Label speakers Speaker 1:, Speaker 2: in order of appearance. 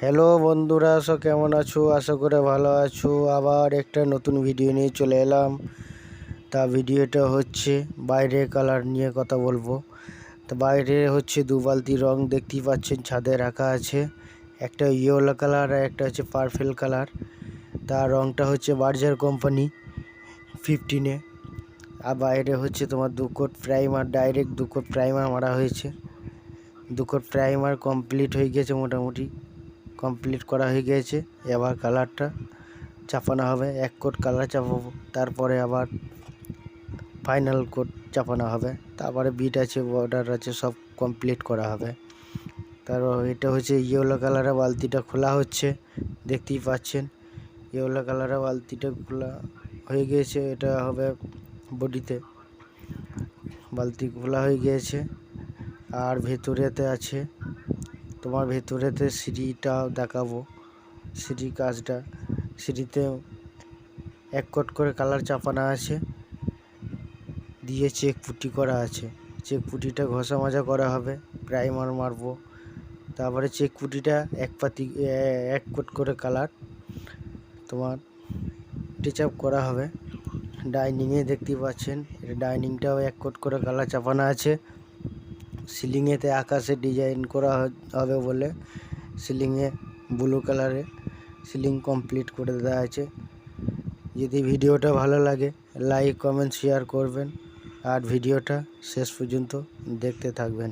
Speaker 1: Hello বন্ধুরা, কেমন আছো? আশা করে ভালো আছো। আবার একটা নতুন ভিডিও নিয়ে চলে এলাম। তা ভিডিওটা হচ্ছে বাইরের কালার নিয়ে কথা বলবো। তো বাইরে হচ্ছে দু বালতি রং দেখতেই পাচ্ছেন ছাদে রাখা আছে। একটা ইয়েলো কালার আর একটা হচ্ছে পার্পল কালার। তার রংটা হচ্ছে বার্জার কোম্পানি 15-এ। আর বাইরে হচ্ছে তোমার 2 coat primer, direct 2 coat primer মারা হয়েছে। 2 কোট প্রাইমার কমপ্লিট হয়ে গেছে, মোটামুটি কমপ্লিট করা হয়ে গিয়েছে। এবার কালারটা চাপানো হবে, 1 কোট কালার চাপাবো, তারপরে আবার ফাইনাল কোট চাপানো হবে। তারপরে বিট আছে, বর্ডার আছে, সব কমপ্লিট করা হবে। তারপর এটা হচ্ছে ইয়েলো কালারের বালতিটা খোলা হচ্ছে, দেখতেই পাচ্ছেন। ইয়েলো কালারের বালতিটা খোলা হয়ে গিয়েছে, এটা হবে বডিতে। বালতি খোলা হয়ে গিয়েছে। আর ভেতরেতে আছে তোমার, ভেতরেতে সিঁড়িটা দেখাবো। সিঁড়ি কাজটা, সিঁড়িতে 1 কোট করে কালার চাপানো আছে, দিয়ে চেক পুটি করা আছে। চেক পুটিটা ঘষা মাজা করা হবে, প্রাইমার মারবো। তারপরে চেক পুটিটা 1 কোট করে কালার তোমার টাচ আপ করা হবে। ডাইনিংয়ে দেখতেই পাচ্ছেন, এটা ডাইনিংটাও 1 কোট করে কালার চাপানো আছে। সিলিংয়েতে আকাশে ডিজাইন করা হবে বলে সিলিংয়ে ব্লু কালারে সিলিং কমপ্লিট করে দেওয়া আছে। যদি ভিডিওটা ভালো লাগে লাইক কমেন্ট শেয়ার করবেন, আর ভিডিওটা শেষ পর্যন্ত দেখতে থাকবেন।